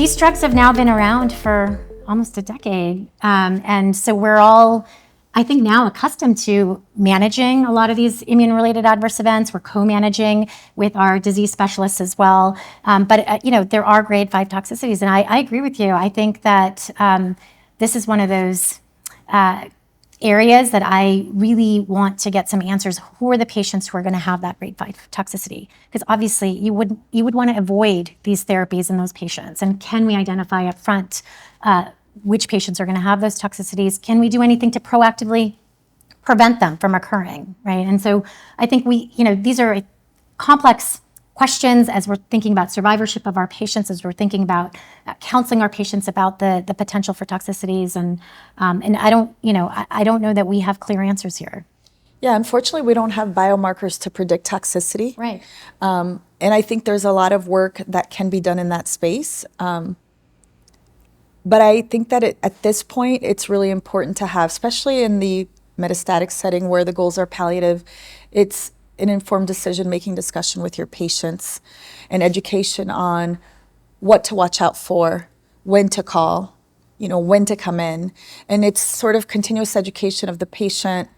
these drugs have now been around for almost a decade. And so we're all, I think, now accustomed to managing a lot of these immune-related adverse events. We're co-managing with our disease specialists as well. But there are grade 5 toxicities. And I agree with you. I think that this is one of those areas that I really want to get some answers. Who are the patients who are going to have that grade 5 toxicity? Because obviously you would want to avoid these therapies in those patients. And can we identify up front which patients are going to have those toxicities? Can we do anything to proactively prevent them from occurring, right? And so I think these are complex questions as we're thinking about survivorship of our patients, as we're thinking about counseling our patients about the potential for toxicities. And I don't know that we have clear answers here. Yeah, unfortunately, we don't have biomarkers to predict toxicity. Right. And I think there's a lot of work that can be done in that space. But I think that at this point, it's really important to have, especially in the metastatic setting where the goals are palliative, it's an informed decision-making discussion with your patients and education on what to watch out for, when to call, when to come in. And it's sort of continuous education of the patient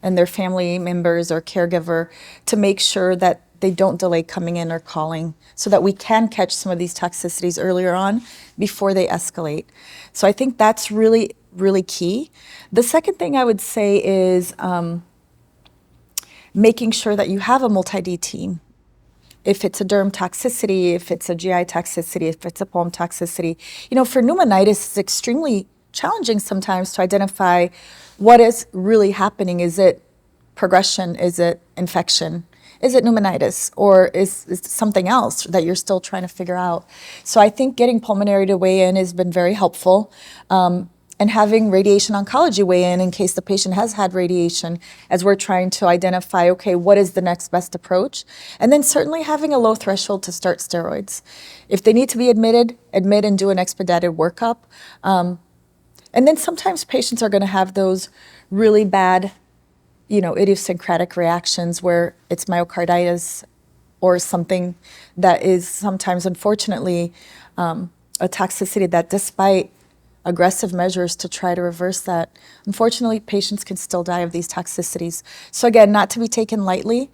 and their family members or caregiver to make sure that they don't delay coming in or calling so that we can catch some of these toxicities earlier on before they escalate. So I think that's really, really key. The second thing I would say is making sure that you have a multi-D team. If it's a derm toxicity, if it's a GI toxicity, if it's a pulm toxicity. For pneumonitis, it's extremely challenging sometimes to identify what is really happening. Is it progression? Is it infection? Is it pneumonitis, or is it something else that you're still trying to figure out? So I think getting pulmonary to weigh in has been very helpful, and having radiation oncology weigh in case the patient has had radiation as we're trying to identify, okay, what is the next best approach? And then certainly having a low threshold to start steroids. If they need to be admit and do an expedited workup. And then sometimes patients are going to have those really bad idiosyncratic reactions where it's myocarditis or something that is sometimes, unfortunately, a toxicity that despite aggressive measures to try to reverse that, unfortunately, patients can still die of these toxicities. So again, not to be taken lightly.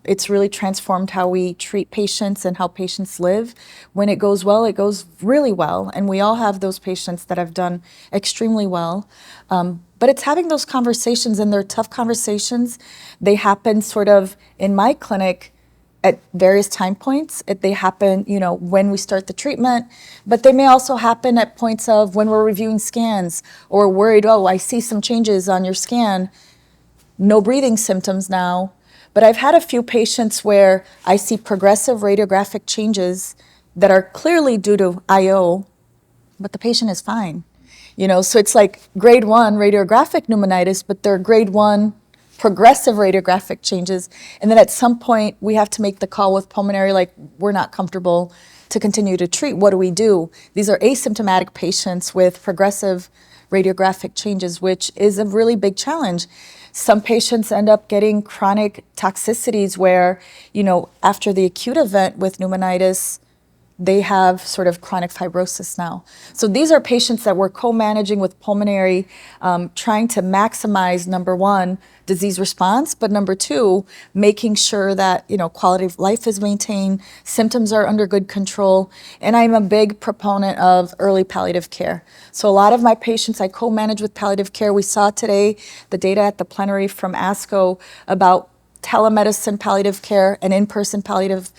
It's really transformed how we treat patients and how patients live. When it goes well, it goes really well. And we all have those patients that have done extremely well. But it's having those conversations, and they're tough conversations. They happen sort of in my clinic at various time points. They happen, when we start the treatment, but they may also happen at points of when we're reviewing scans or worried, oh, I see some changes on your scan, no breathing symptoms now. But I've had a few patients where I see progressive radiographic changes that are clearly due to IO, but the patient is fine. So it's like grade 1 radiographic pneumonitis, but they're grade 1 progressive radiographic changes. And then at some point, we have to make the call with pulmonary, like, we're not comfortable to continue to treat. What do we do? These are asymptomatic patients with progressive radiographic changes, which is a really big challenge. Some patients end up getting chronic toxicities where, after the acute event with pneumonitis, they have sort of chronic fibrosis now. So these are patients that we're co-managing with pulmonary, trying to maximize, number one, disease response, but number two, making sure that, quality of life is maintained, symptoms are under good control, and I'm a big proponent of early palliative care. So a lot of my patients I co-manage with palliative care. We saw today the data at the plenary from ASCO about telemedicine palliative care and in-person palliative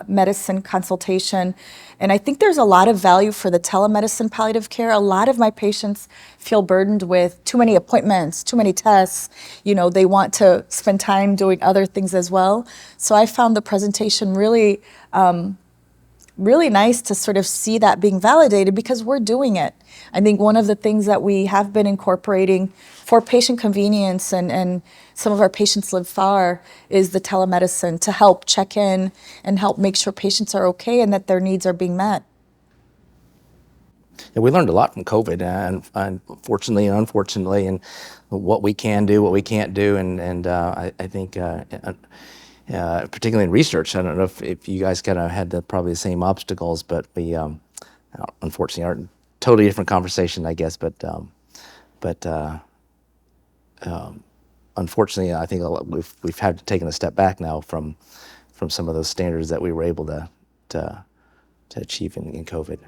medicine consultation. And I think there's a lot of value for the telemedicine palliative care. A lot of my patients feel burdened with too many appointments, too many tests. They want to spend time doing other things as well. So I found the presentation really, really nice to sort of see that being validated because we're doing it. I think one of the things that we have been incorporating for patient convenience, and some of our patients live far, is the telemedicine to help check in and help make sure patients are okay and that their needs are being met. Yeah, we learned a lot from COVID, and fortunately and unfortunately, and what we can do, what we can't do, and I think particularly in research, I don't know if you guys kind of had probably the same obstacles, but we unfortunately are totally different conversation, I guess. But unfortunately, I think we've had to taken a step back now from some of those standards that we were able to achieve in COVID.